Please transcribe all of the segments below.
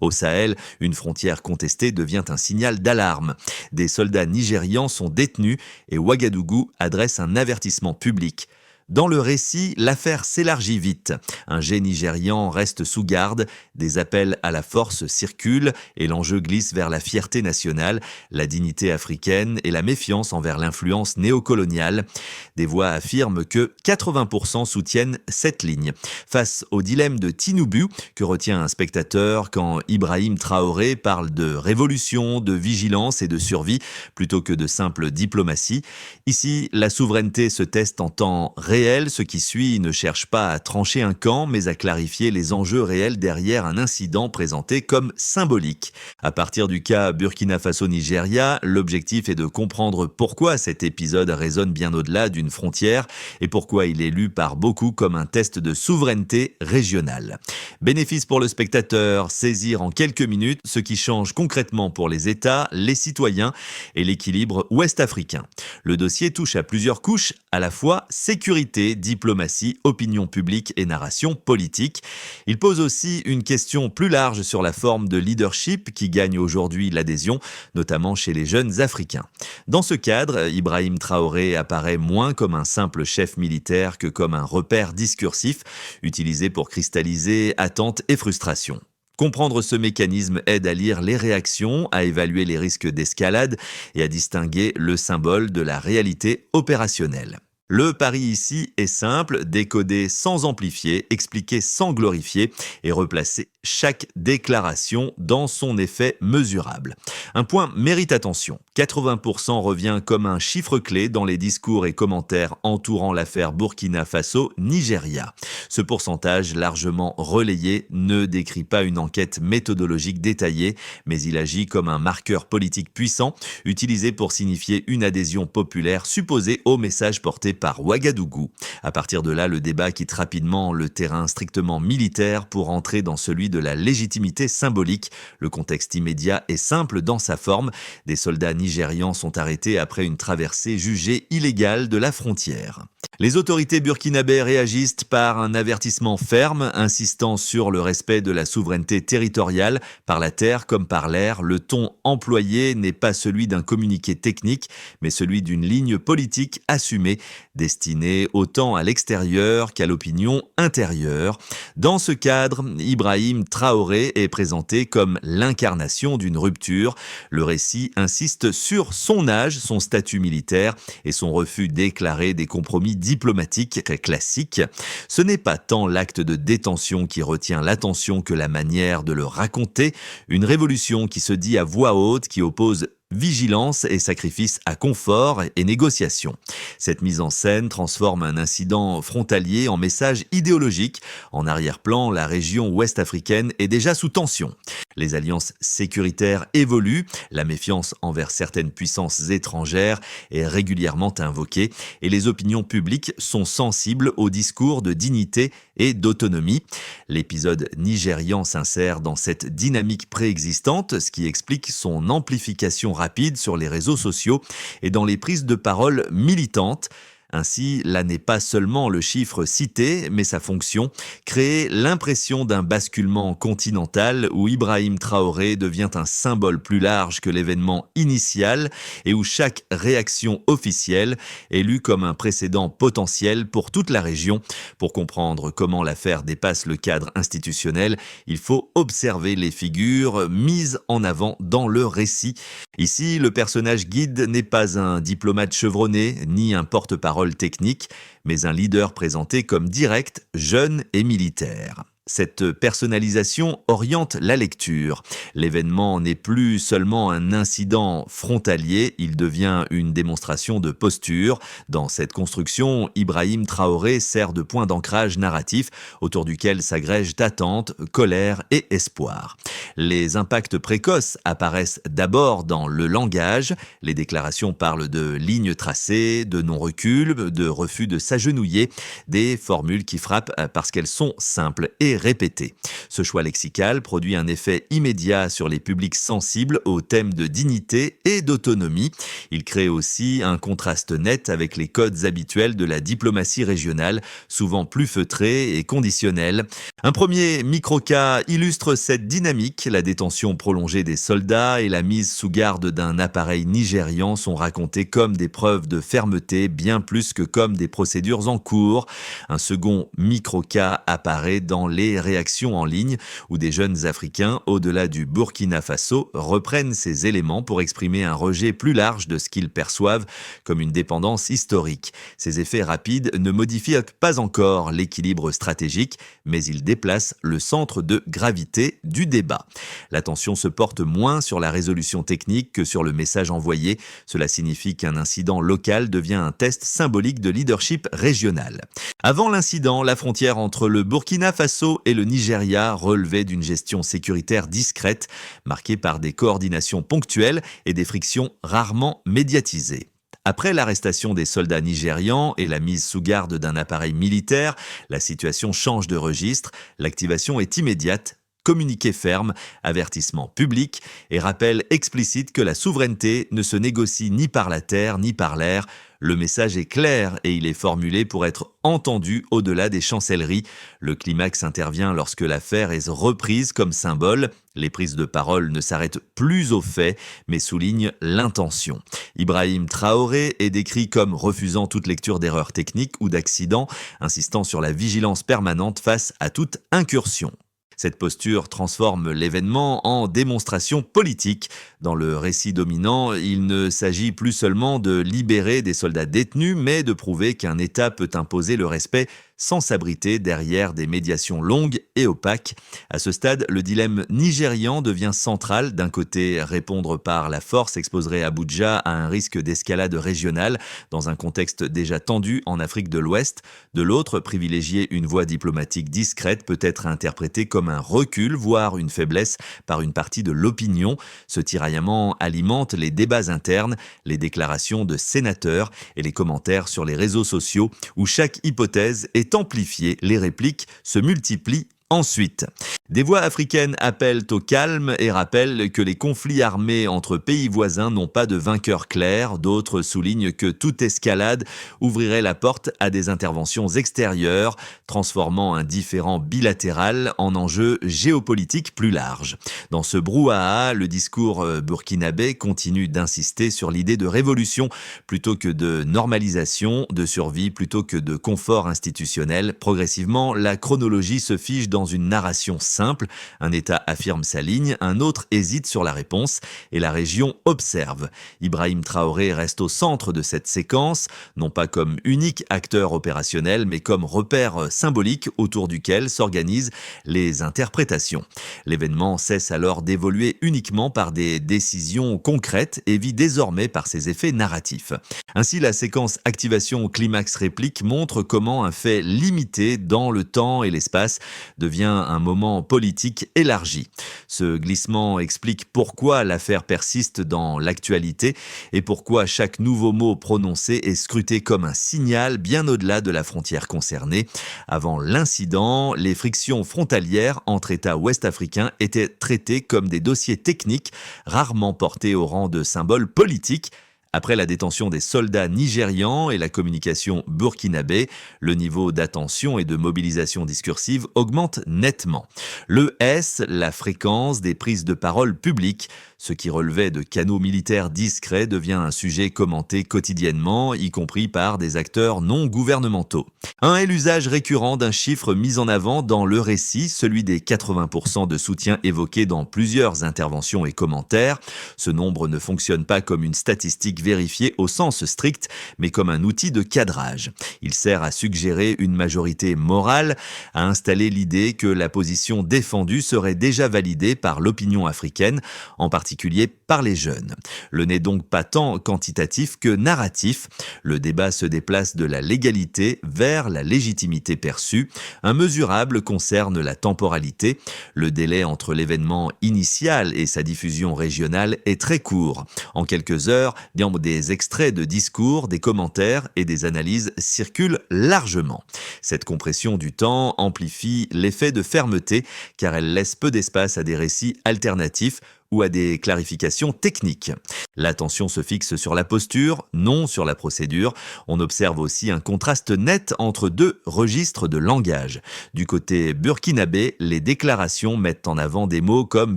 Au Sahel, une frontière contestée devient un signal d'alarme. Des soldats nigérians sont détenus et Ouagadougou adresse un avertissement public. Dans le récit, l'affaire s'élargit vite. Un jet nigérian reste sous garde, des appels à la force circulent et l'enjeu glisse vers la fierté nationale, la dignité africaine et la méfiance envers l'influence néocoloniale. Des voix affirment que 80% soutiennent cette ligne. Face au dilemme de Tinubu, que retient un spectateur quand Ibrahim Traoré parle de révolution, de vigilance et de survie plutôt que de simple diplomatie, ici, la souveraineté se teste en temps réel. Ce qui suit ne cherche pas à trancher un camp, mais à clarifier les enjeux réels derrière un incident présenté comme symbolique. À partir du cas Burkina Faso-Nigeria, l'objectif est de comprendre pourquoi cet épisode résonne bien au-delà d'une frontière et pourquoi il est lu par beaucoup comme un test de souveraineté régionale. Bénéfice pour le spectateur, saisir en quelques minutes ce qui change concrètement pour les États, les citoyens et l'équilibre ouest-africain. Le dossier touche à plusieurs couches, à la fois sécurité, diplomatie, opinion publique et narration politique. Il pose aussi une question plus large sur la forme de leadership qui gagne aujourd'hui l'adhésion, notamment chez les jeunes Africains. Dans ce cadre, Ibrahim Traoré apparaît moins comme un simple chef militaire que comme un repère discursif, utilisé pour cristalliser attentes et frustrations. Comprendre ce mécanisme aide à lire les réactions, à évaluer les risques d'escalade et à distinguer le symbole de la réalité opérationnelle. Le pari ici est simple, décoder sans amplifier, expliquer sans glorifier et replacer chaque déclaration dans son effet mesurable. Un point mérite attention. 80% revient comme un chiffre clé dans les discours et commentaires entourant l'affaire Burkina Faso-Nigeria. Ce pourcentage largement relayé ne décrit pas une enquête méthodologique détaillée, mais il agit comme un marqueur politique puissant, utilisé pour signifier une adhésion populaire supposée au message porté par Ouagadougou. À partir de là, le débat quitte rapidement le terrain strictement militaire pour entrer dans celui de la légitimité symbolique. Le contexte immédiat est simple dans sa forme. Des soldats nigérians sont arrêtés après une traversée jugée illégale de la frontière. Les autorités burkinabées réagissent par un avertissement ferme, insistant sur le respect de la souveraineté territoriale, par la terre comme par l'air. Le ton employé n'est pas celui d'un communiqué technique, mais celui d'une ligne politique assumée, destinée autant à l'extérieur qu'à l'opinion intérieure. Dans ce cadre, Ibrahim Traoré est présenté comme l'incarnation d'une rupture. Le récit insiste sur son âge, son statut militaire et son refus déclaré des compromis diplomatiques classiques. Ce n'est pas tant l'acte de détention qui retient l'attention que la manière de le raconter, une révolution qui se dit à voix haute, qui oppose vigilance et sacrifice à confort et négociation. Cette mise en scène transforme un incident frontalier en message idéologique. En arrière-plan, la région ouest-africaine est déjà sous tension. Les alliances sécuritaires évoluent, la méfiance envers certaines puissances étrangères est régulièrement invoquée et les opinions publiques sont sensibles aux discours de dignité et d'autonomie. L'épisode nigérian s'insère dans cette dynamique préexistante, ce qui explique son amplification rapide sur les réseaux sociaux et dans les prises de parole militantes. Ainsi, là n'est pas seulement le chiffre cité, mais sa fonction, créer l'impression d'un basculement continental où Ibrahim Traoré devient un symbole plus large que l'événement initial et où chaque réaction officielle est lue comme un précédent potentiel pour toute la région. Pour comprendre comment l'affaire dépasse le cadre institutionnel, il faut observer les figures mises en avant dans le récit. Ici, le personnage guide n'est pas un diplomate chevronné, ni un porte-parole technique, mais un leader présenté comme direct, jeune et militaire. Cette personnalisation oriente la lecture. L'événement n'est plus seulement un incident frontalier, il devient une démonstration de posture. Dans cette construction, Ibrahim Traoré sert de point d'ancrage narratif autour duquel s'agrègent attentes, colère et espoir. Les impacts précoces apparaissent d'abord dans le langage. Les déclarations parlent de lignes tracées, de non-recul, de refus de s'agenouiller, des formules qui frappent parce qu'elles sont simples et répété. Ce choix lexical produit un effet immédiat sur les publics sensibles aux thèmes de dignité et d'autonomie. Il crée aussi un contraste net avec les codes habituels de la diplomatie régionale, souvent plus feutrés et conditionnels. Un premier microcas illustre cette dynamique. La détention prolongée des soldats et la mise sous garde d'un appareil nigérian sont racontés comme des preuves de fermeté, bien plus que comme des procédures en cours. Un second microcas apparaît dans les réactions en ligne, où des jeunes Africains, au-delà du Burkina Faso, reprennent ces éléments pour exprimer un rejet plus large de ce qu'ils perçoivent comme une dépendance historique. Ces effets rapides ne modifient pas encore l'équilibre stratégique, mais ils déplacent le centre de gravité du débat. L'attention se porte moins sur la résolution technique que sur le message envoyé. Cela signifie qu'un incident local devient un test symbolique de leadership régional. Avant l'incident, la frontière entre le Burkina Faso et le Nigeria relevait d'une gestion sécuritaire discrète, marquée par des coordinations ponctuelles et des frictions rarement médiatisées. Après l'arrestation des soldats nigérians et la mise sous garde d'un appareil militaire, la situation change de registre. L'activation est immédiate. Communiqué ferme, avertissement public et rappel explicite que la souveraineté ne se négocie ni par la terre ni par l'air. Le message est clair et il est formulé pour être entendu au-delà des chancelleries. Le climax intervient lorsque l'affaire est reprise comme symbole. Les prises de parole ne s'arrêtent plus aux faits, mais soulignent l'intention. Ibrahim Traoré est décrit comme refusant toute lecture d'erreurs techniques ou d'accidents, insistant sur la vigilance permanente face à toute incursion. Cette posture transforme l'événement en démonstration politique. Dans le récit dominant, il ne s'agit plus seulement de libérer des soldats détenus, mais de prouver qu'un État peut imposer le respect sans s'abriter derrière des médiations longues et opaques. À ce stade, le dilemme nigérian devient central. D'un côté, répondre par la force exposerait Abuja à un risque d'escalade régionale dans un contexte déjà tendu en Afrique de l'Ouest. De l'autre, privilégier une voie diplomatique discrète peut être interprété comme un recul, voire une faiblesse par une partie de l'opinion. Ce tiraillement alimente les débats internes, les déclarations de sénateurs et les commentaires sur les réseaux sociaux où chaque hypothèse est amplifiée, les répliques se multiplient ensuite. Des voix africaines appellent au calme et rappellent que les conflits armés entre pays voisins n'ont pas de vainqueur clair. D'autres soulignent que toute escalade ouvrirait la porte à des interventions extérieures, transformant un différend bilatéral en enjeu géopolitique plus large. Dans ce brouhaha, le discours burkinabé continue d'insister sur l'idée de révolution plutôt que de normalisation, de survie plutôt que de confort institutionnel. Progressivement, la chronologie se fige dans une narration simple. Un État affirme sa ligne, un autre hésite sur la réponse et la région observe. Ibrahim Traoré reste au centre de cette séquence, non pas comme unique acteur opérationnel, mais comme repère symbolique autour duquel s'organisent les interprétations. L'événement cesse alors d'évoluer uniquement par des décisions concrètes et vit désormais par ses effets narratifs. Ainsi, la séquence activation-climax-réplique montre comment un fait limité dans le temps et l'espace devient un moment politique élargi. Ce glissement explique pourquoi l'affaire persiste dans l'actualité et pourquoi chaque nouveau mot prononcé est scruté comme un signal bien au-delà de la frontière concernée. Avant l'incident, les frictions frontalières entre États ouest-africains étaient traitées comme des dossiers techniques, rarement portés au rang de symboles politiques. Après la détention des soldats nigérians et la communication burkinabé, le niveau d'attention et de mobilisation discursive augmente nettement. Le S, la fréquence des prises de parole publiques. Ce qui relevait de canaux militaires discrets devient un sujet commenté quotidiennement, y compris par des acteurs non gouvernementaux. Un est l'usage récurrent d'un chiffre mis en avant dans le récit, celui des 80% de soutien évoqué dans plusieurs interventions et commentaires. Ce nombre ne fonctionne pas comme une statistique vérifiée au sens strict, mais comme un outil de cadrage. Il sert à suggérer une majorité morale, à installer l'idée que la position défendue serait déjà validée par l'opinion africaine, en particulier par les jeunes. Le n'est donc pas tant quantitatif que narratif. Le débat se déplace de la légalité vers la légitimité perçue. Un mesurable concerne la temporalité. Le délai entre l'événement initial et sa diffusion régionale est très court. En quelques heures, des Voyant des extraits de discours, des commentaires et des analyses circulent largement. Cette compression du temps amplifie l'effet de fermeté car elle laisse peu d'espace à des récits alternatifs ou à des clarifications techniques. L'attention se fixe sur la posture, non sur la procédure. On observe aussi un contraste net entre deux registres de langage. Du côté burkinabé, les déclarations mettent en avant des mots comme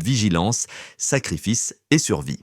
vigilance, sacrifice et survie.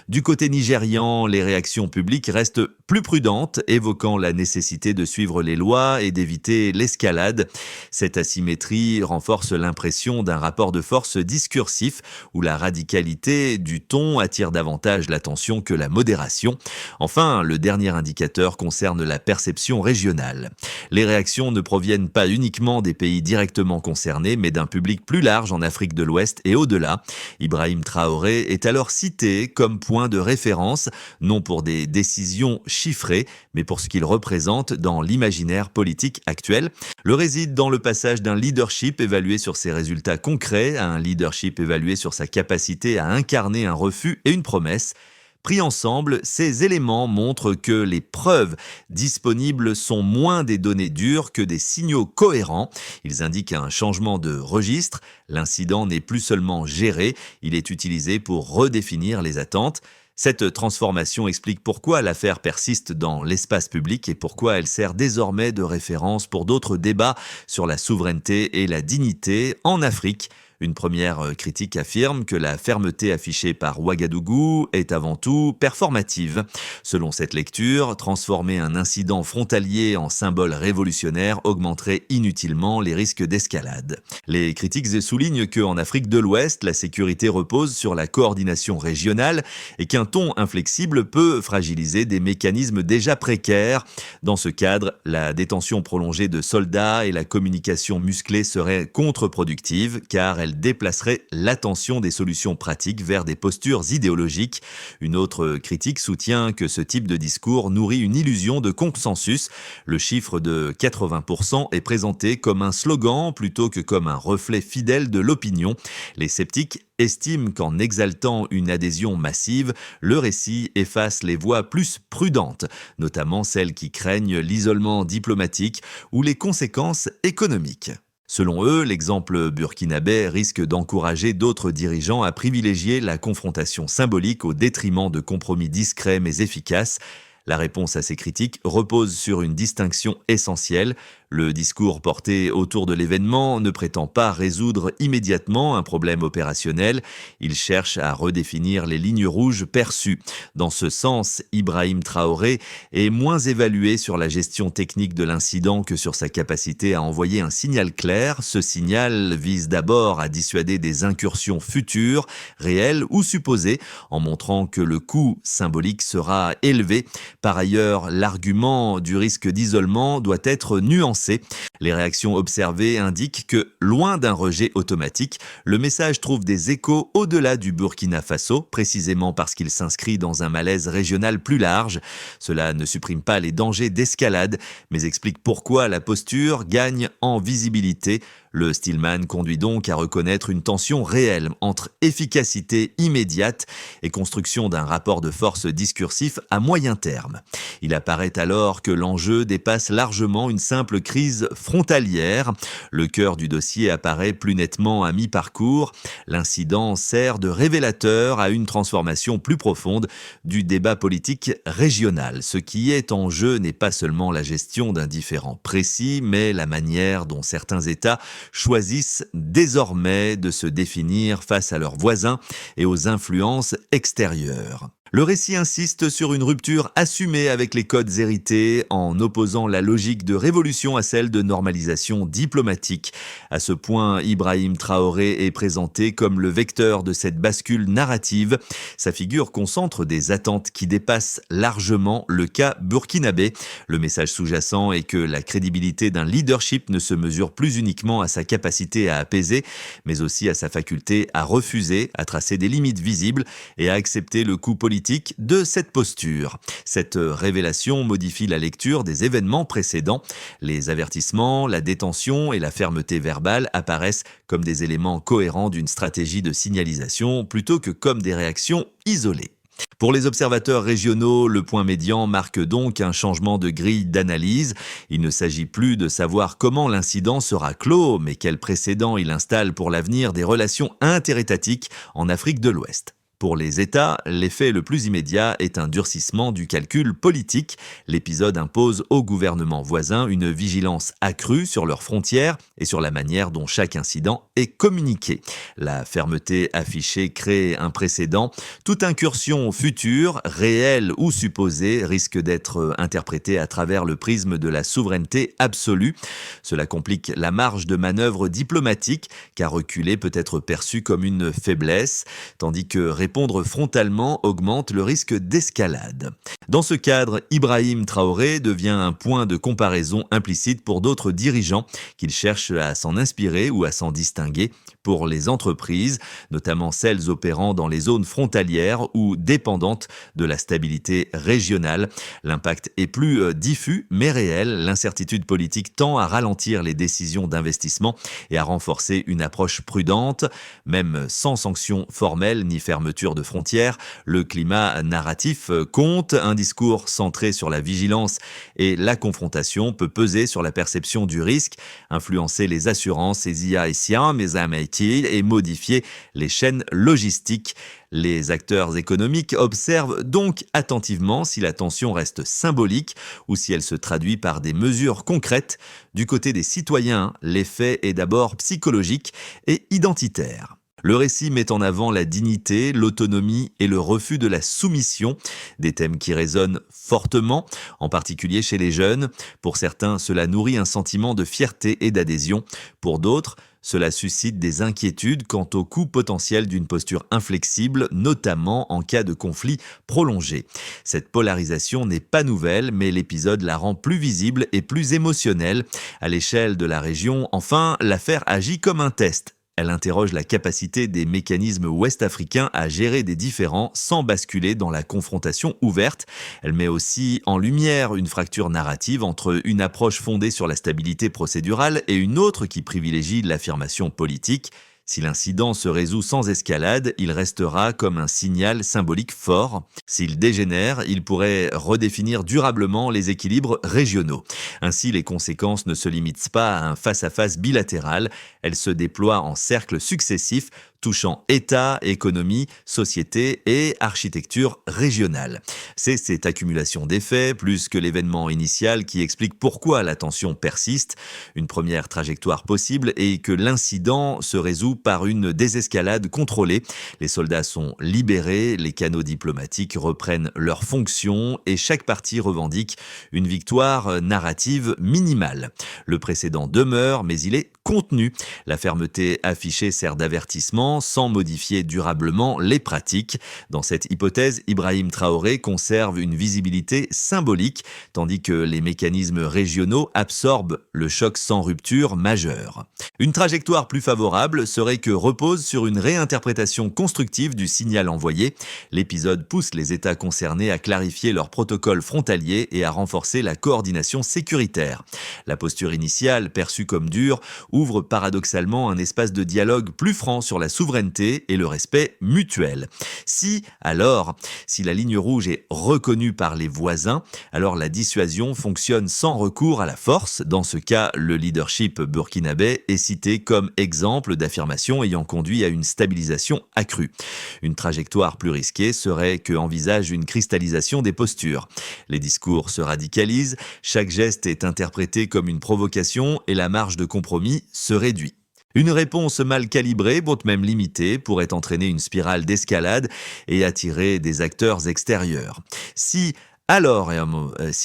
Du côté nigérian, les réactions publiques restent plus prudentes, évoquant la nécessité de suivre les lois et d'éviter l'escalade. Cette asymétrie renforce l'impression d'un rapport de force discursif où la radicalité du ton attire davantage l'attention que la modération. Enfin, le dernier indicateur concerne la perception régionale. Les réactions ne proviennent pas uniquement des pays directement concernés, mais d'un public plus large en Afrique de l'Ouest et au-delà. Ibrahim Traoré est alors cité comme point de référence, non pour des décisions chiffrées, mais pour ce qu'il représente dans l'imaginaire politique actuel. Le réside dans le passage d'un leadership évalué sur ses résultats concrets à un leadership évalué sur sa capacité à incarner un refus et une promesse. Pris ensemble, ces éléments montrent que les preuves disponibles sont moins des données dures que des signaux cohérents. Ils indiquent un changement de registre. L'incident n'est plus seulement géré, il est utilisé pour redéfinir les attentes. Cette transformation explique pourquoi l'affaire persiste dans l'espace public et pourquoi elle sert désormais de référence pour d'autres débats sur la souveraineté et la dignité en Afrique. Une première critique affirme que la fermeté affichée par Ouagadougou est avant tout performative. Selon cette lecture, transformer un incident frontalier en symbole révolutionnaire augmenterait inutilement les risques d'escalade. Les critiques soulignent qu'en Afrique de l'Ouest, la sécurité repose sur la coordination régionale et qu'un ton inflexible peut fragiliser des mécanismes déjà précaires. Dans ce cadre, la détention prolongée de soldats et la communication musclée seraient contre-productives car elles déplacerait l'attention des solutions pratiques vers des postures idéologiques. Une autre critique soutient que ce type de discours nourrit une illusion de consensus. Le chiffre de 80% est présenté comme un slogan plutôt que comme un reflet fidèle de l'opinion. Les sceptiques estiment qu'en exaltant une adhésion massive, le récit efface les voix plus prudentes, notamment celles qui craignent l'isolement diplomatique ou les conséquences économiques. Selon eux, l'exemple burkinabé risque d'encourager d'autres dirigeants à privilégier la confrontation symbolique au détriment de compromis discrets mais efficaces. La réponse à ces critiques repose sur une distinction essentielle. Le discours porté autour de l'événement ne prétend pas résoudre immédiatement un problème opérationnel. Il cherche à redéfinir les lignes rouges perçues. Dans ce sens, Ibrahim Traoré est moins évalué sur la gestion technique de l'incident que sur sa capacité à envoyer un signal clair. Ce signal vise d'abord à dissuader des incursions futures, réelles ou supposées, en montrant que le coût symbolique sera élevé. Par ailleurs, l'argument du risque d'isolement doit être nuancé. Les réactions observées indiquent que, loin d'un rejet automatique, le message trouve des échos au-delà du Burkina Faso, précisément parce qu'il s'inscrit dans un malaise régional plus large. Cela ne supprime pas les dangers d'escalade, mais explique pourquoi la posture gagne en visibilité. Le Stillman conduit donc à reconnaître une tension réelle entre efficacité immédiate et construction d'un rapport de force discursif à moyen terme. Il apparaît alors que l'enjeu dépasse largement une simple crise frontalière. Le cœur du dossier apparaît plus nettement à mi-parcours. L'incident sert de révélateur à une transformation plus profonde du débat politique régional. Ce qui est en jeu n'est pas seulement la gestion d'un différend précis, mais la manière dont certains États choisissent désormais de se définir face à leurs voisins et aux influences extérieures. Le récit insiste sur une rupture assumée avec les codes hérités en opposant la logique de révolution à celle de normalisation diplomatique. À ce point, Ibrahim Traoré est présenté comme le vecteur de cette bascule narrative. Sa figure concentre des attentes qui dépassent largement le cas burkinabé. Le message sous-jacent est que la crédibilité d'un leadership ne se mesure plus uniquement à sa capacité à apaiser, mais aussi à sa faculté à refuser, à tracer des limites visibles et à accepter le coût politique de cette posture. Cette révélation modifie la lecture des événements précédents. Les avertissements, la détention et la fermeté verbale apparaissent comme des éléments cohérents d'une stratégie de signalisation plutôt que comme des réactions isolées. Pour les observateurs régionaux, le point médian marque donc un changement de grille d'analyse. Il ne s'agit plus de savoir comment l'incident sera clos, mais quel précédent il installe pour l'avenir des relations interétatiques en Afrique de l'Ouest. Pour les États, l'effet le plus immédiat est un durcissement du calcul politique. L'épisode impose aux gouvernements voisins une vigilance accrue sur leurs frontières et sur la manière dont chaque incident est communiqué. La fermeté affichée crée un précédent. Toute incursion future, réelle ou supposée, risque d'être interprétée à travers le prisme de la souveraineté absolue. Cela complique la marge de manœuvre diplomatique, car reculer peut être perçu comme une faiblesse, tandis que répondre frontalement augmente le risque d'escalade. Dans ce cadre, Ibrahim Traoré devient un point de comparaison implicite pour d'autres dirigeants qu'ils cherchent à s'en inspirer ou à s'en distinguer. Pour les entreprises, notamment celles opérant dans les zones frontalières ou dépendantes de la stabilité régionale, l'impact est plus diffus mais réel. L'incertitude politique tend à ralentir les décisions d'investissement et à renforcer une approche prudente, même sans sanction formelle ni fermeture de frontières. Le climat narratif compte. Un discours centré sur la vigilance et la confrontation peut peser sur la perception du risque, influencer les assurances et modifier les chaînes logistiques. Les acteurs économiques observent donc attentivement si la tension reste symbolique ou si elle se traduit par des mesures concrètes. Du côté des citoyens, l'effet est d'abord psychologique et identitaire. Le récit met en avant la dignité, l'autonomie et le refus de la soumission, des thèmes qui résonnent fortement, en particulier chez les jeunes. Pour certains, cela nourrit un sentiment de fierté et d'adhésion. Pour d'autres, cela suscite des inquiétudes quant au coût potentiel d'une posture inflexible, notamment en cas de conflit prolongé. Cette polarisation n'est pas nouvelle, mais l'épisode la rend plus visible et plus émotionnelle. À l'échelle de la région, enfin, l'affaire agit comme un test. Elle interroge la capacité des mécanismes ouest-africains à gérer des différends sans basculer dans la confrontation ouverte. Elle met aussi en lumière une fracture narrative entre une approche fondée sur la stabilité procédurale et une autre qui privilégie l'affirmation politique. Si l'incident se résout sans escalade, il restera comme un signal symbolique fort. S'il dégénère, il pourrait redéfinir durablement les équilibres régionaux. Ainsi, les conséquences ne se limitent pas à un face-à-face bilatéral, elles se déploient en cercles successifs, touchant État, économie, société et architecture régionale. C'est cette accumulation d'effets, plus que l'événement initial, qui explique pourquoi la tension persiste. Une première trajectoire possible est que l'incident se résout par une désescalade contrôlée. Les soldats sont libérés, les canaux diplomatiques reprennent leurs fonctions et chaque partie revendique une victoire narrative minimale. Le précédent demeure, mais il est contenu. La fermeté affichée sert d'avertissement sans modifier durablement les pratiques. Dans cette hypothèse, Ibrahim Traoré conserve une visibilité symbolique, tandis que les mécanismes régionaux absorbent le choc sans rupture majeure. Une trajectoire plus favorable serait que repose sur une réinterprétation constructive du signal envoyé. L'épisode pousse les États concernés à clarifier leurs protocoles frontaliers et à renforcer la coordination sécuritaire. La posture initiale, perçue comme dure, ouvre paradoxalement un espace de dialogue plus franc sur la souveraineté et le respect mutuel. Si la ligne rouge est reconnue par les voisins, alors la dissuasion fonctionne sans recours à la force. Dans ce cas, le leadership burkinabé est cité comme exemple d'affirmation ayant conduit à une stabilisation accrue. Une trajectoire plus risquée serait qu'envisage une cristallisation des postures. Les discours se radicalisent, chaque geste est interprété comme une provocation et la marge de compromis se réduit. Une réponse mal calibrée, bon même limitée, pourrait entraîner une spirale d'escalade et attirer des acteurs extérieurs. Si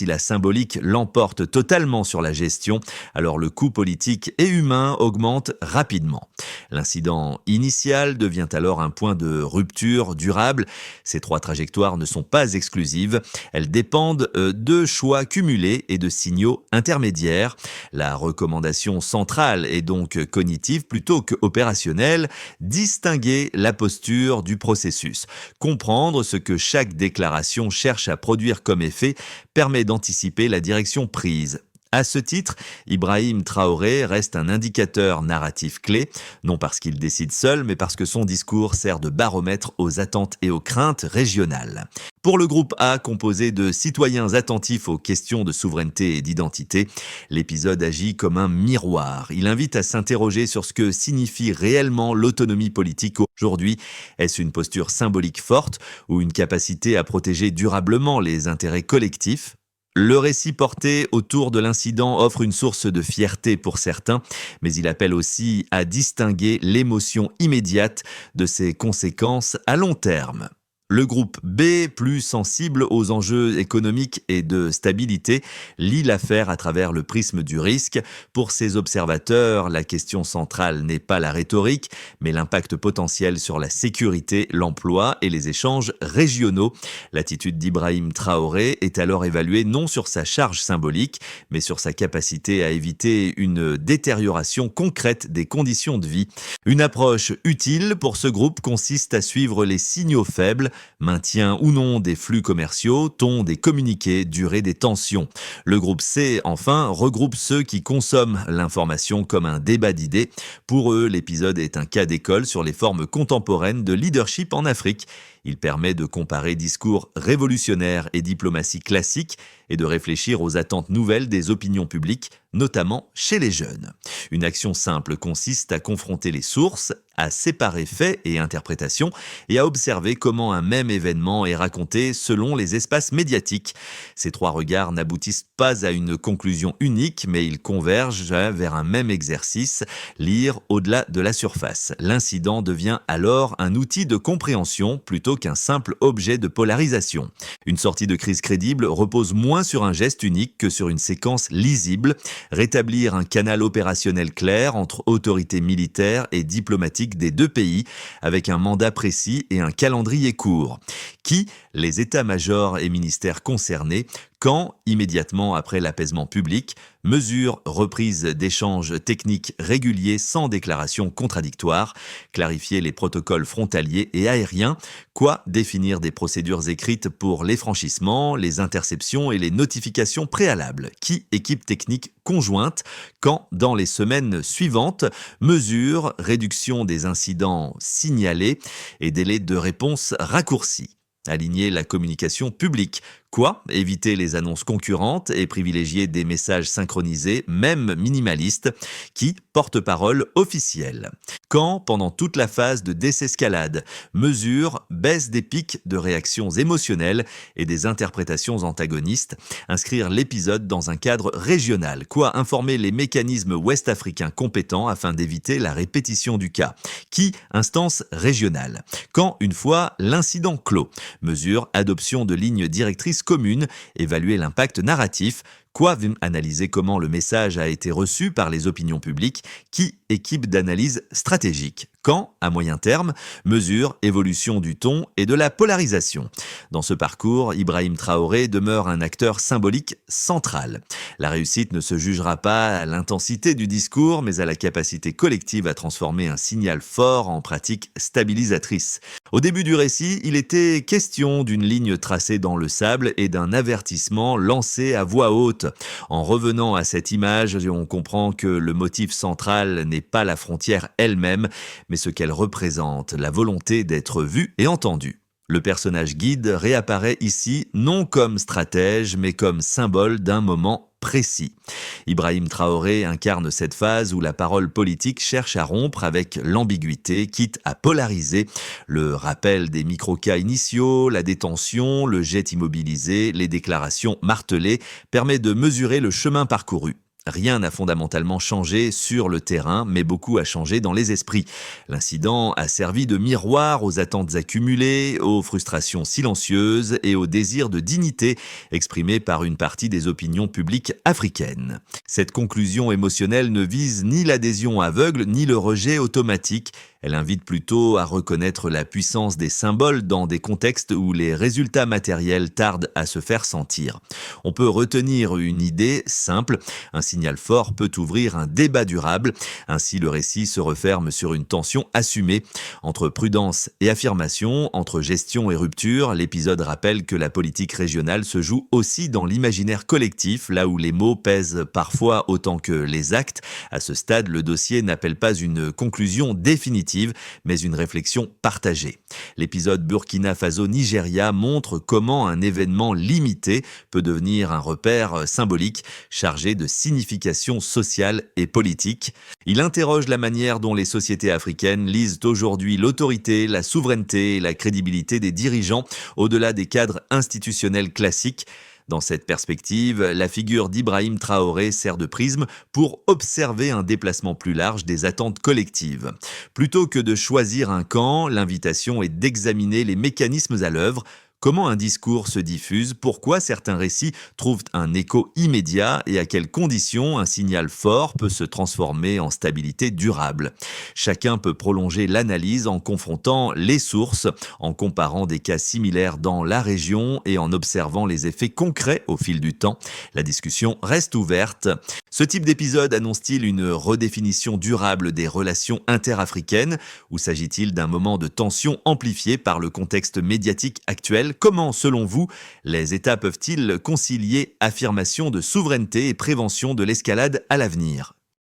la symbolique l'emporte totalement sur la gestion, alors le coût politique et humain augmente rapidement. L'incident initial devient alors un point de rupture durable. Ces trois trajectoires ne sont pas exclusives. Elles dépendent de choix cumulés et de signaux intermédiaires. La recommandation centrale est donc cognitive plutôt qu'opérationnelle. Distinguer la posture du processus. Comprendre ce que chaque déclaration cherche à produire comme effet permet d'anticiper la direction prise. À ce titre, Ibrahim Traoré reste un indicateur narratif clé, non parce qu'il décide seul, mais parce que son discours sert de baromètre aux attentes et aux craintes régionales. Pour le groupe A, composé de citoyens attentifs aux questions de souveraineté et d'identité, l'épisode agit comme un miroir. Il invite à s'interroger sur ce que signifie réellement l'autonomie politique aujourd'hui. Est-ce une posture symbolique forte ou une capacité à protéger durablement les intérêts collectifs ? Le récit porté autour de l'incident offre une source de fierté pour certains, mais il appelle aussi à distinguer l'émotion immédiate de ses conséquences à long terme. Le groupe B, plus sensible aux enjeux économiques et de stabilité, lit l'affaire à travers le prisme du risque. Pour ses observateurs, la question centrale n'est pas la rhétorique, mais l'impact potentiel sur la sécurité, l'emploi et les échanges régionaux. L'attitude d'Ibrahim Traoré est alors évaluée non sur sa charge symbolique, mais sur sa capacité à éviter une détérioration concrète des conditions de vie. Une approche utile pour ce groupe consiste à suivre les signaux faibles, maintien ou non des flux commerciaux, ton des communiqués, durée des tensions. Le groupe C, enfin, regroupe ceux qui consomment l'information comme un débat d'idées. Pour eux, l'épisode est un cas d'école sur les formes contemporaines de leadership en Afrique. Il permet de comparer discours révolutionnaires et diplomatie classique et de réfléchir aux attentes nouvelles des opinions publiques, notamment chez les jeunes. Une action simple consiste à confronter les sources, à séparer faits et interprétations et à observer comment un même événement est raconté selon les espaces médiatiques. Ces trois regards n'aboutissent pas à une conclusion unique, mais ils convergent vers un même exercice, lire au-delà de la surface. L'incident devient alors un outil de compréhension plutôt qu'un simple objet de polarisation. Une sortie de crise crédible repose moins sur un geste unique que sur une séquence lisible, rétablir un canal opérationnel clair entre autorités militaires et diplomatiques des deux pays, avec un mandat précis et un calendrier court. Qui ? Les états-majors et ministères concernés. Quand, immédiatement après l'apaisement public, mesures reprises d'échanges techniques réguliers sans déclaration contradictoire, clarifier les protocoles frontaliers et aériens, quoi définir des procédures écrites pour les franchissements, les interceptions et les notifications préalables, qui équipe technique conjointe, quand, dans les semaines suivantes, mesures, réduction des incidents signalés et délais de réponse raccourcis. Aligner la communication publique. Quoi ? Éviter les annonces concurrentes et privilégier des messages synchronisés, même minimalistes, qui porte-parole officielle. Quand, pendant toute la phase de désescalade, mesure, baisse des pics de réactions émotionnelles et des interprétations antagonistes, inscrire l'épisode dans un cadre régional. Quoi ? Informer les mécanismes ouest-africains compétents afin d'éviter la répétition du cas. Qui ? Instance régionale. Quand, une fois l'incident clos, mesure, adoption de lignes directrices communes, évaluer l'impact narratif. Quoi ? Analyser comment le message a été reçu par les opinions publiques. Qui ? Équipe d'analyse stratégique. Quand ? À moyen terme, mesure, évolution du ton et de la polarisation. Dans ce parcours, Ibrahim Traoré demeure un acteur symbolique central. La réussite ne se jugera pas à l'intensité du discours, mais à la capacité collective à transformer un signal fort en pratique stabilisatrice. Au début du récit, il était question d'une ligne tracée dans le sable et d'un avertissement lancé à voix haute. En revenant à cette image, on comprend que le motif central n'est pas la frontière elle-même, mais ce qu'elle représente, la volonté d'être vue et entendue. Le personnage guide réapparaît ici non comme stratège, mais comme symbole d'un moment précis. Ibrahim Traoré incarne cette phase où la parole politique cherche à rompre avec l'ambiguïté, quitte à polariser. Le rappel des micro-cas initiaux, la détention, le jet immobilisé, les déclarations martelées permet de mesurer le chemin parcouru. Rien n'a fondamentalement changé sur le terrain, mais beaucoup a changé dans les esprits. L'incident a servi de miroir aux attentes accumulées, aux frustrations silencieuses et au désir de dignité exprimé par une partie des opinions publiques africaines. Cette conclusion émotionnelle ne vise ni l'adhésion aveugle ni le rejet automatique. Elle invite plutôt à reconnaître la puissance des symboles dans des contextes où les résultats matériels tardent à se faire sentir. On peut retenir une idée simple, un signal fort peut ouvrir un débat durable. Ainsi, le récit se referme sur une tension assumée. Entre prudence et affirmation, entre gestion et rupture, l'épisode rappelle que la politique régionale se joue aussi dans l'imaginaire collectif, là où les mots pèsent parfois autant que les actes. À ce stade, le dossier n'appelle pas une conclusion définitive, mais une réflexion partagée. L'épisode Burkina Faso-Nigeria montre comment un événement limité peut devenir un repère symbolique, chargé de signification sociale et politique. Il interroge la manière dont les sociétés africaines lisent aujourd'hui l'autorité, la souveraineté et la crédibilité des dirigeants au-delà des cadres institutionnels classiques. Dans cette perspective, la figure d'Ibrahim Traoré sert de prisme pour observer un déplacement plus large des attentes collectives. Plutôt que de choisir un camp, l'invitation est d'examiner les mécanismes à l'œuvre. Comment un discours se diffuse, pourquoi certains récits trouvent un écho immédiat et à quelles conditions un signal fort peut se transformer en stabilité durable. Chacun peut prolonger l'analyse en confrontant les sources, en comparant des cas similaires dans la région et en observant les effets concrets au fil du temps. La discussion reste ouverte. Ce type d'épisode annonce-t-il une redéfinition durable des relations interafricaines ou s'agit-il d'un moment de tension amplifié par le contexte médiatique actuel ? Comment, selon vous, les États peuvent-ils concilier affirmation de souveraineté et prévention de l'escalade à l'avenir ?